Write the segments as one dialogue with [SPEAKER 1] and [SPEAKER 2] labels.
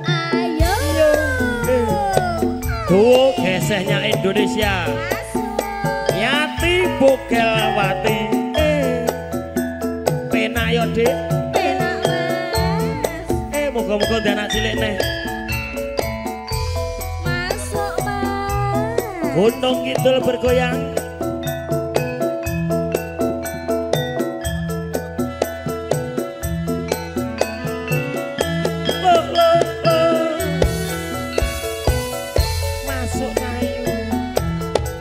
[SPEAKER 1] Ayo.
[SPEAKER 2] Duo gesehnya Indonesia. Yati Bugelwati. Penak yo, Dik.
[SPEAKER 1] Penak, Mas.
[SPEAKER 2] Moga-moga dia anak cilik neh.
[SPEAKER 1] Masuk, Mas.
[SPEAKER 2] Gunung Kidul bergoyang. Masuk kayu.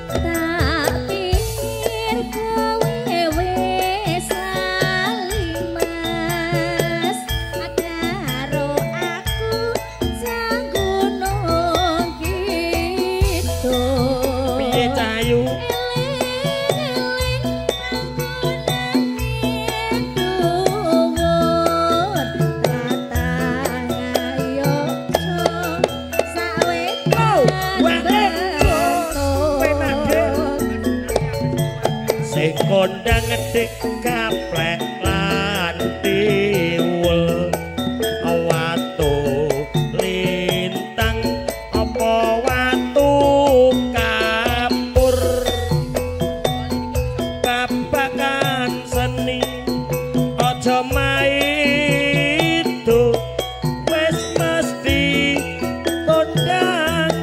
[SPEAKER 1] Tak pikir kowe wis lali, Mas. Karo aku jang gunung kidul.
[SPEAKER 2] Piye cayu? Sing kondang ngedik kaplek lan tiwul watu lintang apa watu kapur babagan seni aja maido wis mesti kondang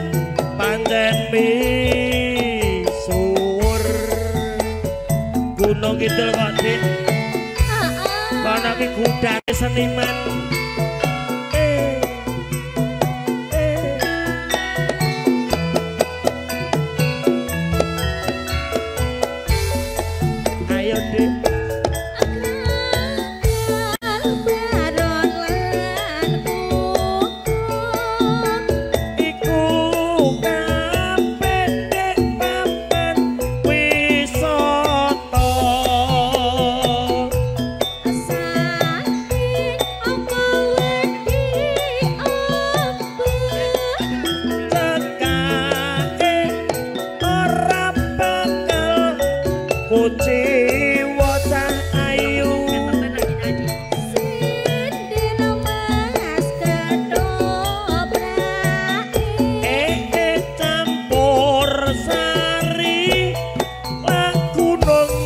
[SPEAKER 2] pancen Gunung Kidul kok, Dik. Kono ki gudane seniman. Ayo, Dik. Kuciwa cah ayu
[SPEAKER 1] Sindina Mas ketoprak
[SPEAKER 2] campur sari lah gunung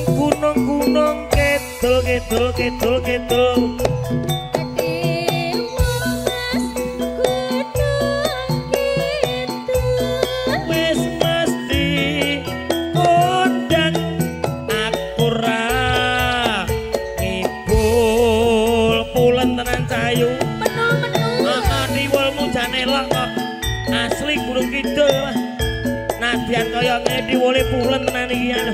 [SPEAKER 2] kidul wis mesti kondang cayu diwulmu jan elok kok asli Gunung Kidul lah nadyan kaya ngene diwule pulen tenan iki anu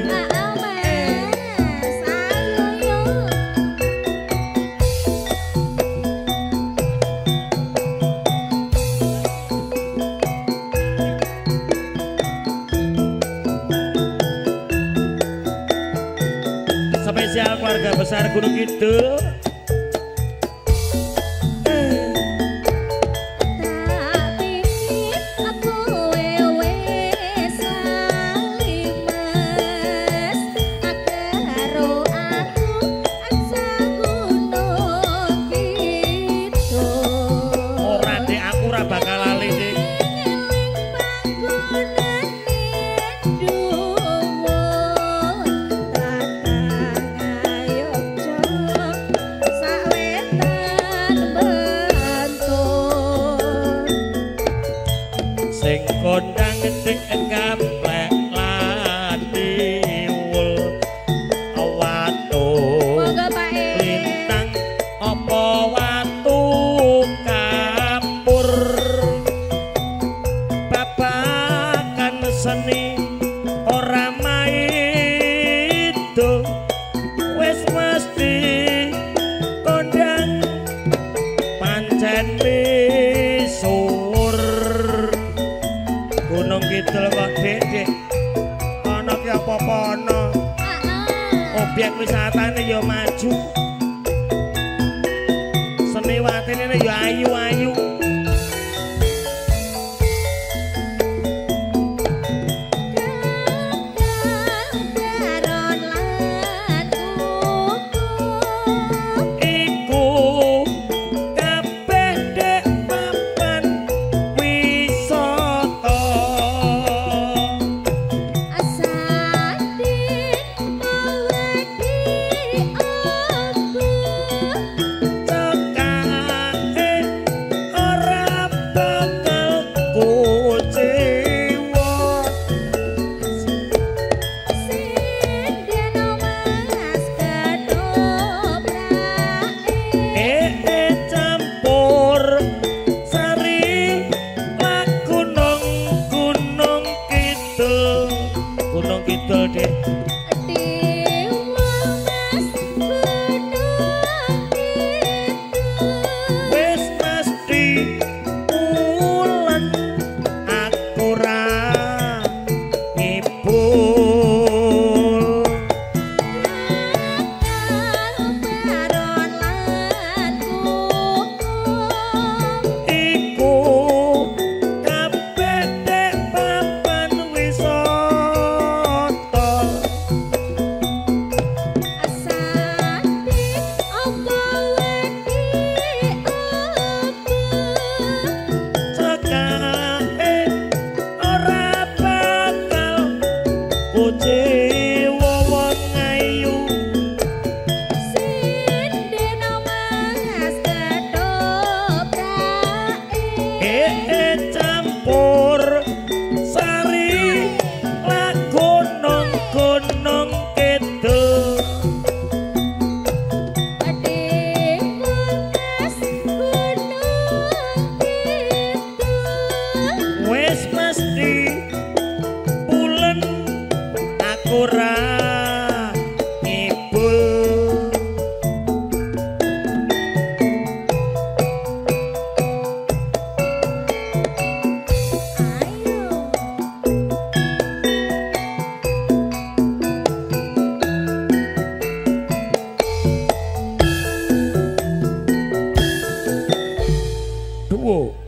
[SPEAKER 2] spesial keluarga besar Gunung Kidul. Kondang ngedik kaplek lan tiwul watu lintang apa watu kapur babagan seni ora maido wis mesti kondang pancen Gunung Kidul kok Dik ana ki apa-apa ana objek wisatane ya maju seniwatine ya ayu-ayu iku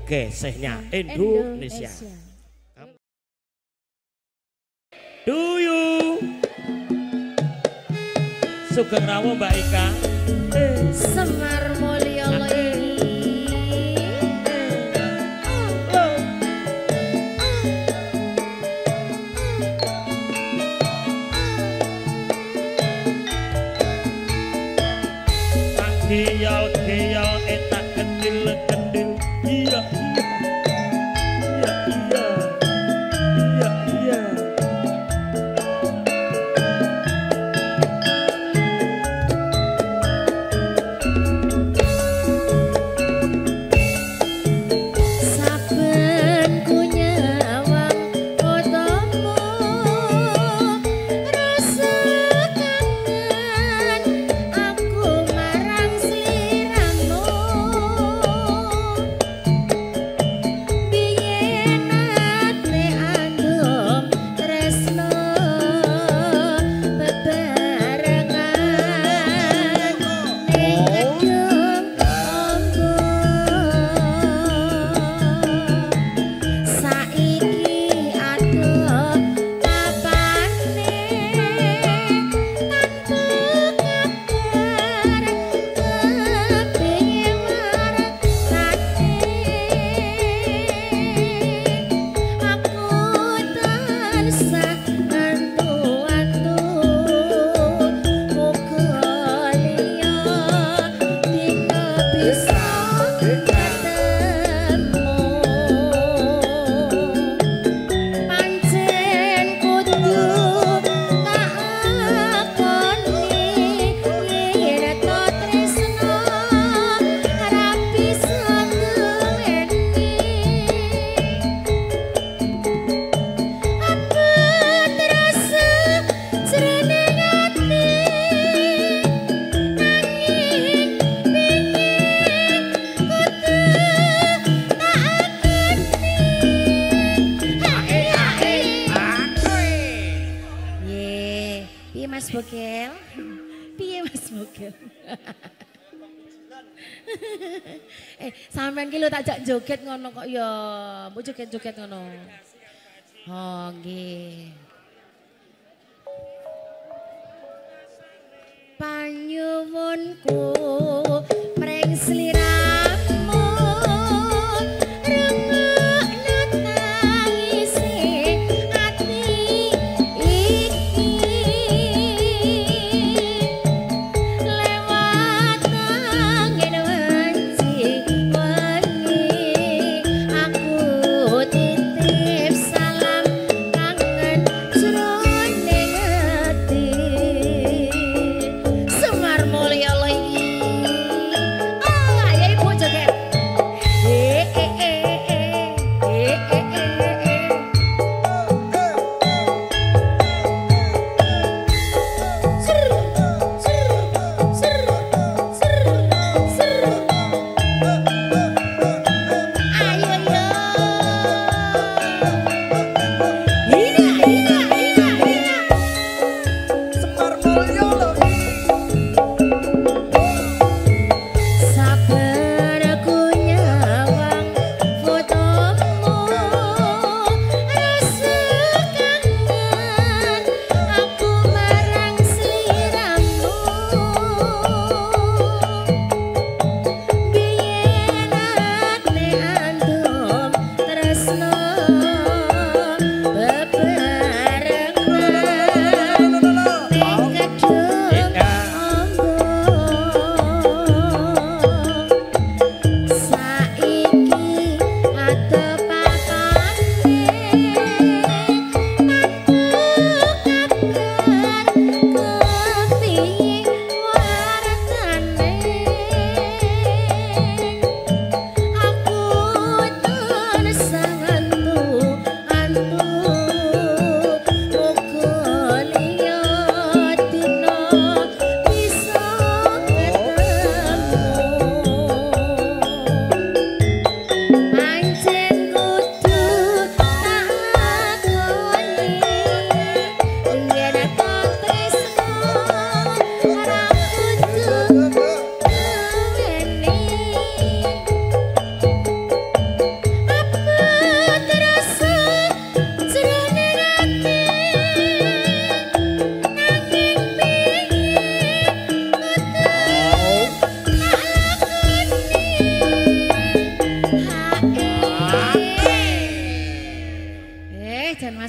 [SPEAKER 2] gesehnya Indonesia. Duyu Sugeng Rawuh Mbak Ika.
[SPEAKER 1] Semar Mulya
[SPEAKER 2] Geyal-geyal etak kendil-kendil. Iya iya iya iya iya.
[SPEAKER 1] saben ku nyawang fotomu rasa kangen aku marang sliramu biyen ate andum tresno bebarengan ning gedung ombo saiki adoh papane tanpa kabar kepingin marasane aku tansah ngantu-antu muga liya dina bisa ketemu pancen kudu tak akoni yen to tresno ora bisa nduweni apa terasa jroning ati nanging pingin kudu tak akoni. Ye, piye Mas Bogel? Piye Mas Bogel? Sampean ki lho tak jak joget ngono kok ya. Mbok joget-joget ngono. Oh, nggih. Panyuwunku mring sliramu rungokno tangise ati iki lewat angin wanci wengi aku titip salam kangen jroning ati Semar Mulya iki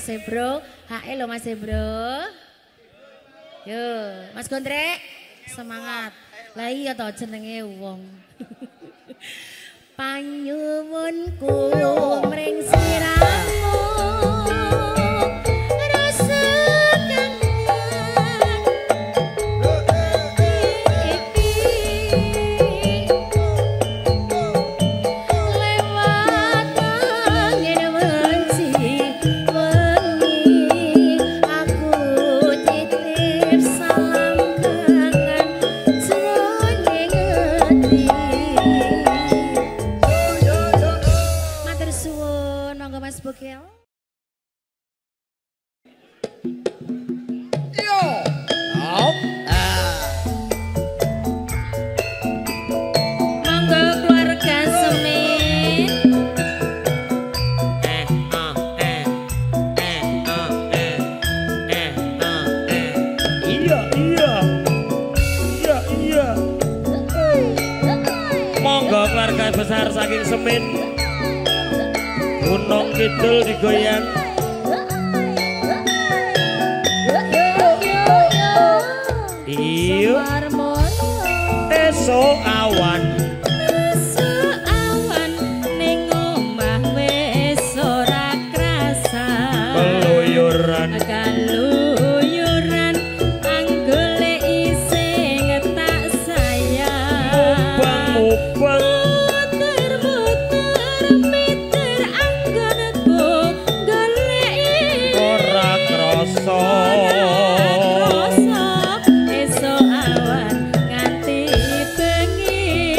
[SPEAKER 1] Mas Bro. Hae lo Mas Bro. Yo, Mas Gondrek, semangat. Lah iya to jenenge wong. Panyuwunku mring siramu. Rasa Mas Bokel.
[SPEAKER 2] Yo.
[SPEAKER 1] Monggo keluarga Semin.
[SPEAKER 2] Iya, iya. Iya, iya. Monggo keluarga besar saking Semin. Gunung Kidul digoyang. Iyo esok awan
[SPEAKER 1] ning omah wis ora krasa.
[SPEAKER 2] keluyuran
[SPEAKER 1] anggole isih tak sayang.
[SPEAKER 2] mubang
[SPEAKER 1] esok awan nganti bengi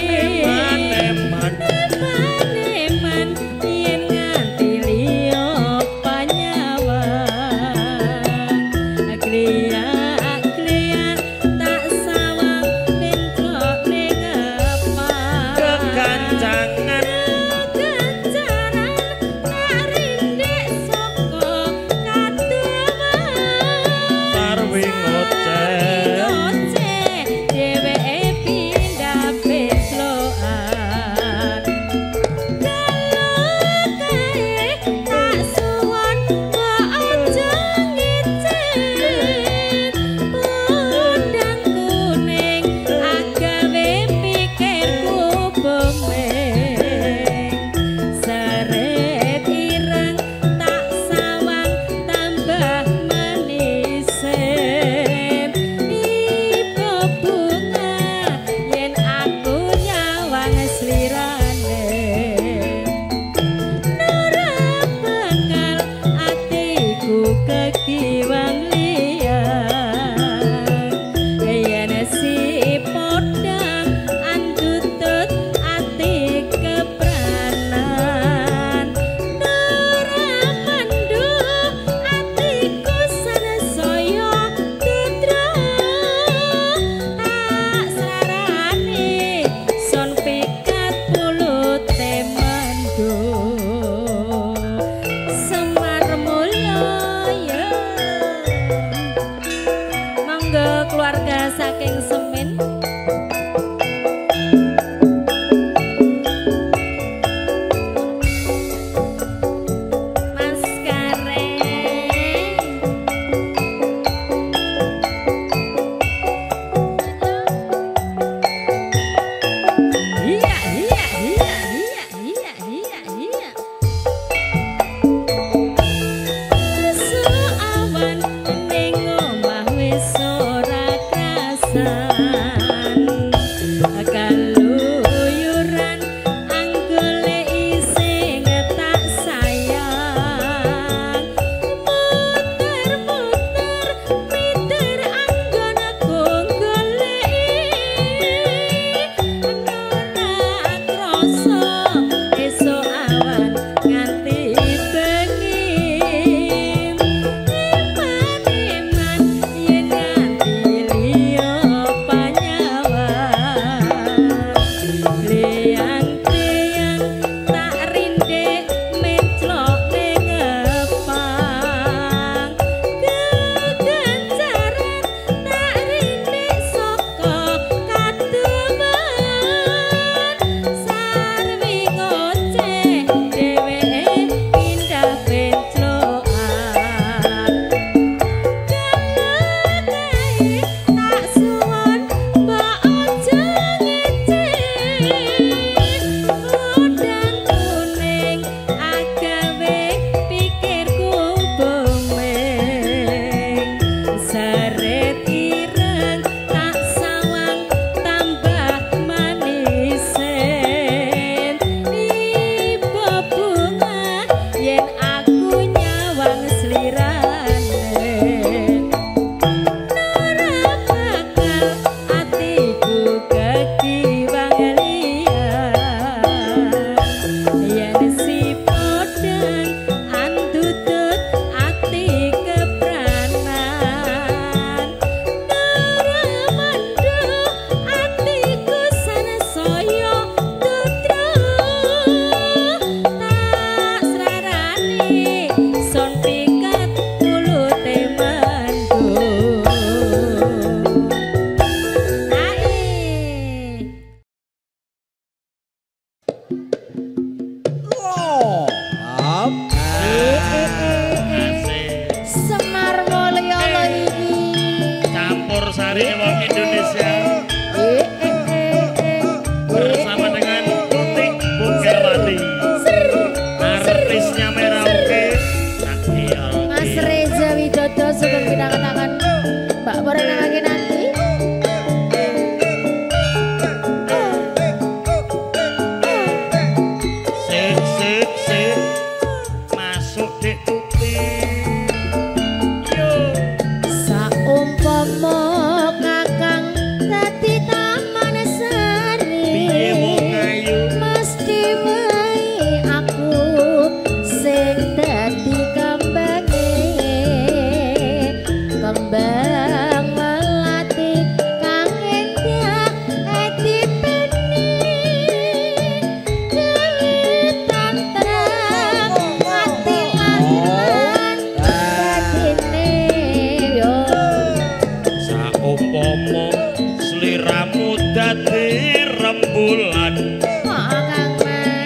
[SPEAKER 2] rembulan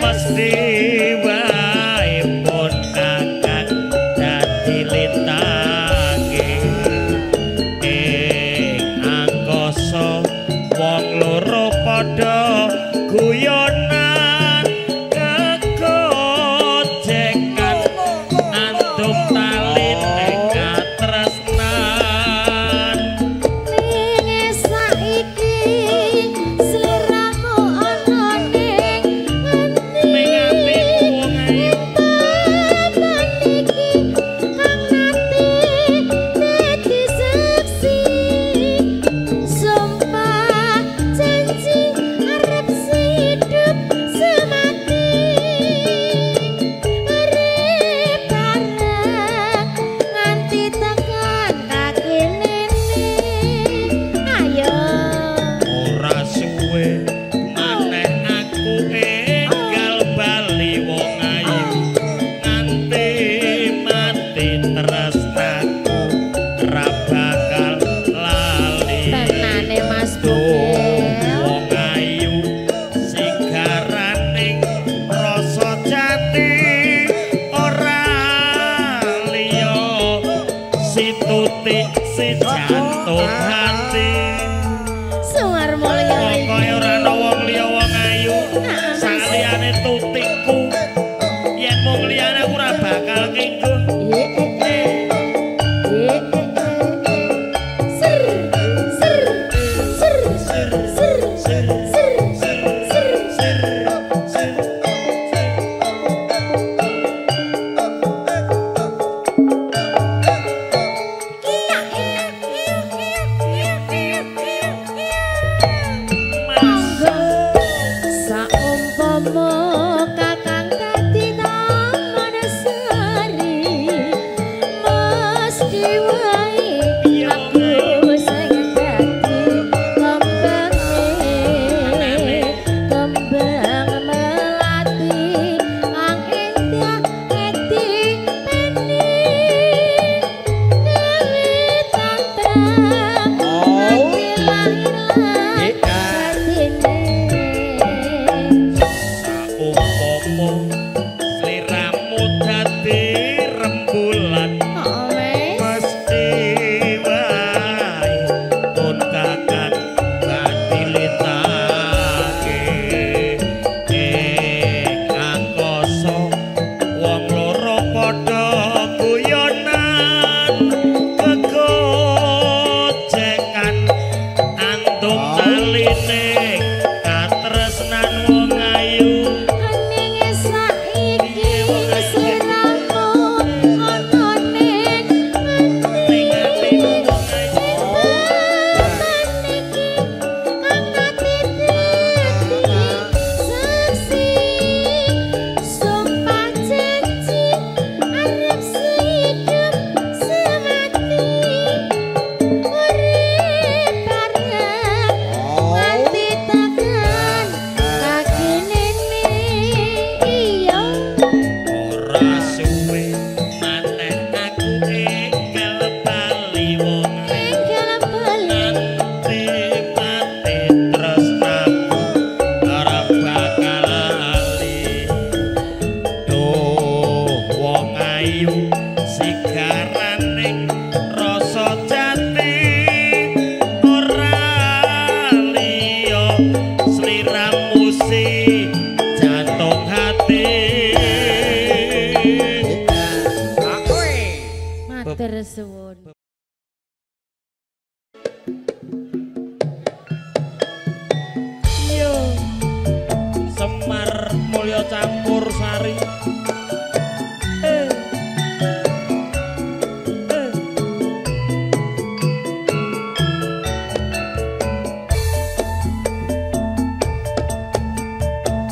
[SPEAKER 2] mesti wae pun kakak dadi lintange ing angkasa wong loro padha guyonan kegojekan antuk tali ning katresnan
[SPEAKER 1] ning saiki sliramu ana ning atiku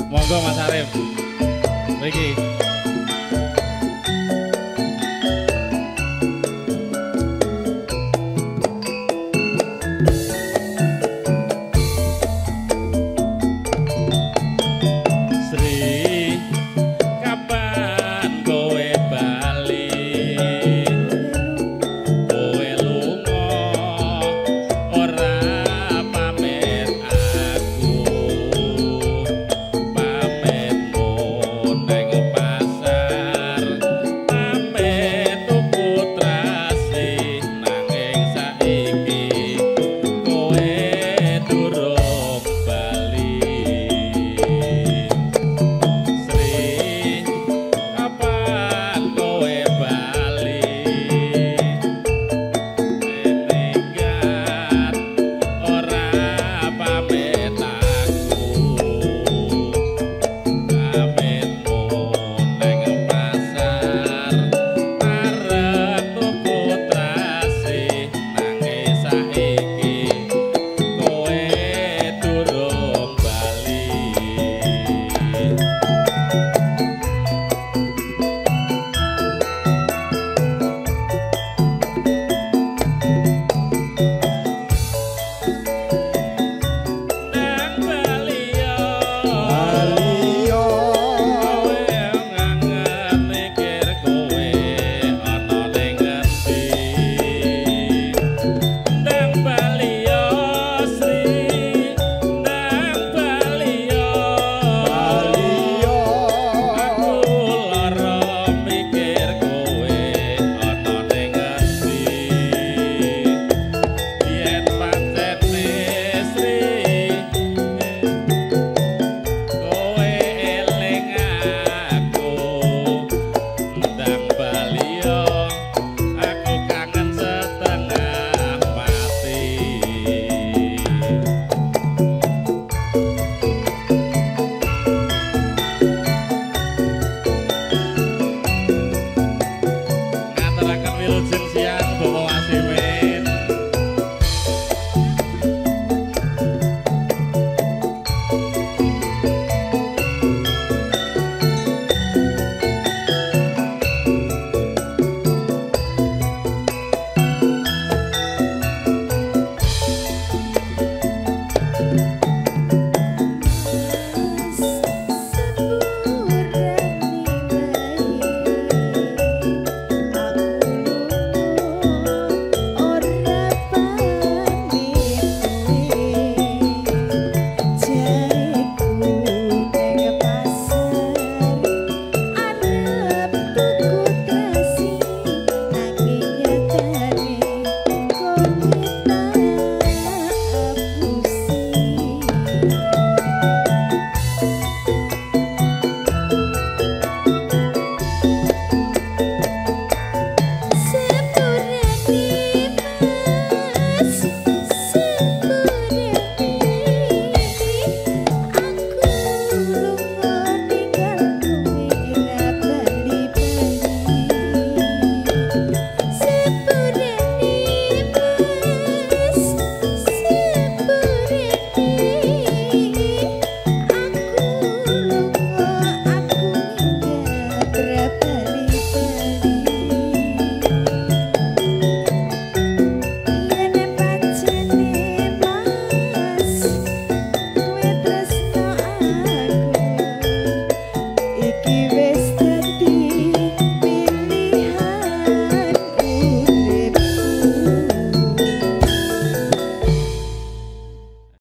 [SPEAKER 3] Monggo Mas Arif. Mriki.